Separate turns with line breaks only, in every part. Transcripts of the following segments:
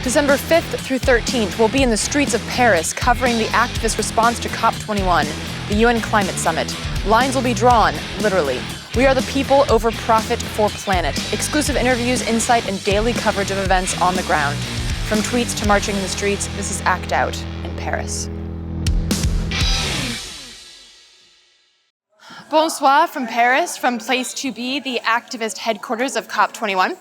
December 5th through 13th, we'll be in the streets of Paris covering the activist response to COP21, the UN Climate Summit. Lines will be drawn, literally. We are the people over profit for planet. Exclusive interviews, insight, and daily coverage of events on the ground. From tweets to marching in the streets, this is Act Out in Paris. Bonsoir from Paris, from Place to Be, the activist headquarters of COP21.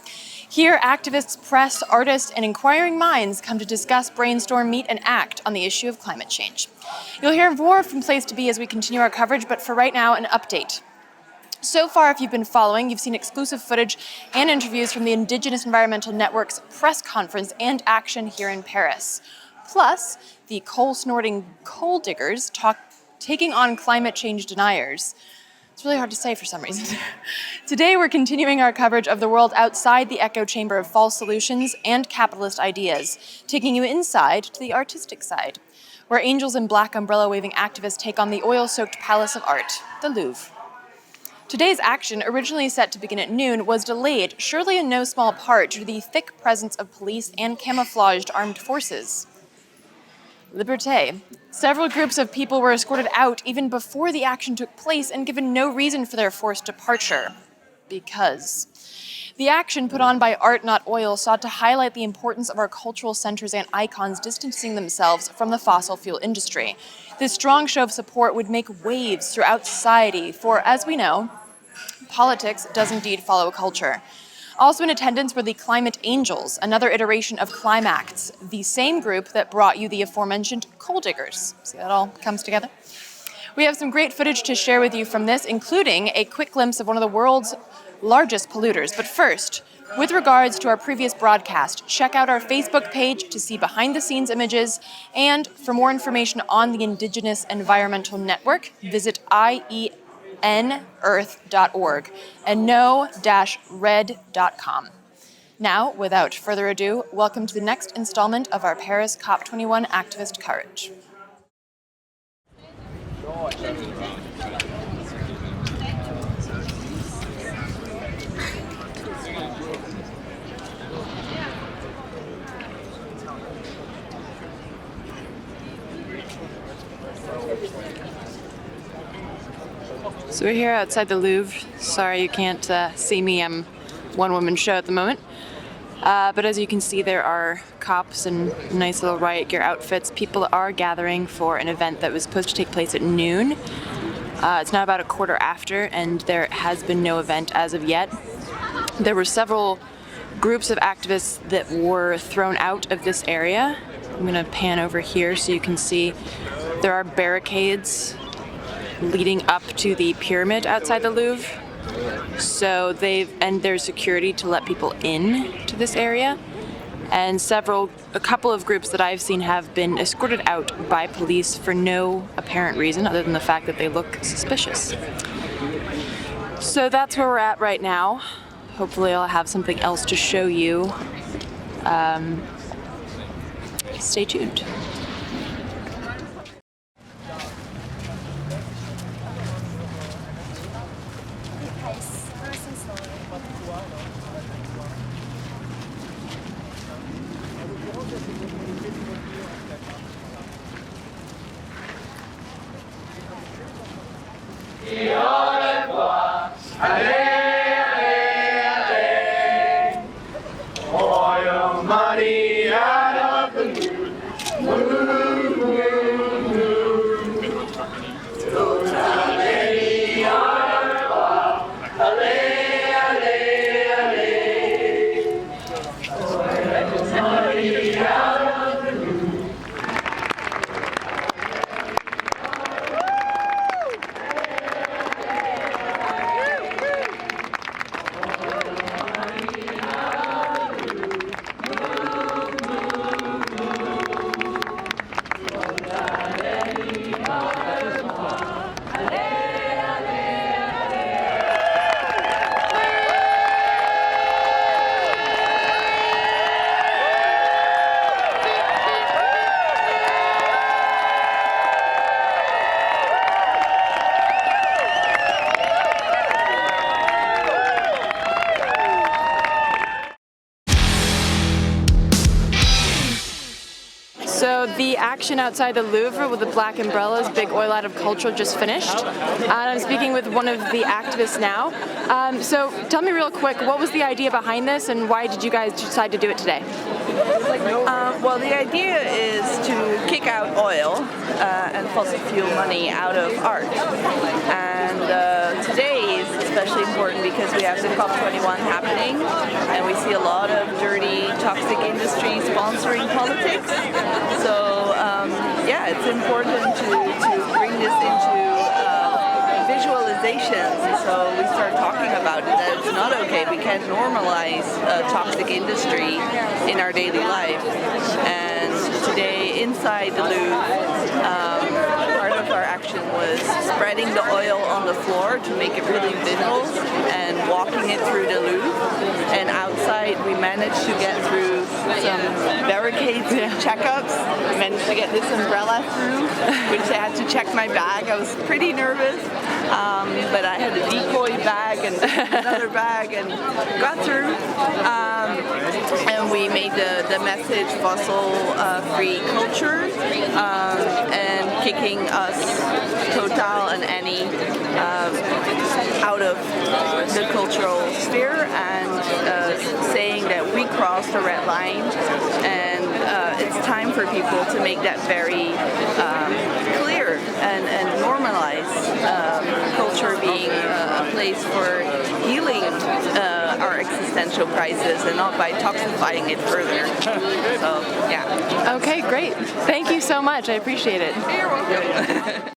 Here, activists, press, artists, and inquiring minds come to discuss, brainstorm, meet, and act on the issue of climate change. You'll hear more from Place to Be as we continue our coverage, but for right now, an update. So far, if you've been following, you've seen exclusive footage and interviews from the Indigenous Environmental Network's press conference and action here in Paris. Plus, the coal-snorting coal diggers taking on climate change deniers. It's really hard to say for some reason. Today, we're continuing our coverage of the world outside the echo chamber of false solutions and capitalist ideas, taking you inside to the artistic side, where angels in black umbrella-waving activists take on the oil-soaked palace of art, the Louvre. Today's action, originally set to begin at noon, was delayed, surely in no small part due to the thick presence of police and camouflaged armed forces. Liberté. Several groups of people were escorted out even before the action took place and given no reason for their forced departure. Because the action put on by Art Not Oil sought to highlight the importance of our cultural centers and icons distancing themselves from the fossil fuel industry. This strong show of support would make waves throughout society, for, as we know, politics does indeed follow culture. Also in attendance were the Climate Angels, another iteration of ClimActs, the same group that brought you the aforementioned coal diggers. See how it all comes together? We have some great footage to share with you from this, including a quick glimpse of one of the world's largest polluters. But first, with regards to our previous broadcast, check out our Facebook page to see behind-the-scenes images, and for more information on the Indigenous Environmental Network, visit ienearth.org and no-red.com. Now, without further ado, welcome to the next installment of our Paris COP21 activist coverage. So we're here outside the Louvre. Sorry you can't see me, I'm one-woman show at the moment. But as you can see, there are cops and nice little riot gear outfits. People are gathering for an event that was supposed to take place at noon. It's now about a quarter after, and there has been no event as of yet. There were several groups of activists that were thrown out of this area. I'm going to pan over here so you can see there are barricades leading up to the pyramid outside the Louvre. So there's security to let people in to this area. And a couple of groups that I've seen have been escorted out by police for no apparent reason other than the fact that they look suspicious. So that's where we're at right now. Hopefully I'll have something else to show you. Stay tuned. So the action outside the Louvre with the black umbrellas, big oil out of culture, just finished. And I'm speaking with one of the activists now. So tell me real quick, what was the idea behind this and why did you guys decide to do it today?
Well, the idea is to kick out oil and fossil fuel money out of art. And today is especially important because we have the COP21 happening and we see a lot of dirty, toxic industry sponsoring politics. So, yeah, it's important to bring this into visualizations. So we start talking about it, that it's not okay. We can't normalize toxic industry in our daily life. And today, inside the Louvre, part of our action was spreading the oil on the floor to make it really visible and walking it through the Louvre. And outside, we managed to get through some barricades and checkups. We managed to get this umbrella through, which I had to check my bag. I was pretty nervous. But I had a decoy bag and another bag and got through. And we made the message fossil-free culture and kicking us, Total and Annie, out of the cultural sphere and saying that we crossed the red line and it's time for people to make that very clear and normalize culture being a place for healing our existential crisis and not by toxifying it further. So, yeah.
Okay, great. Thank you so much. I appreciate it.
You're welcome.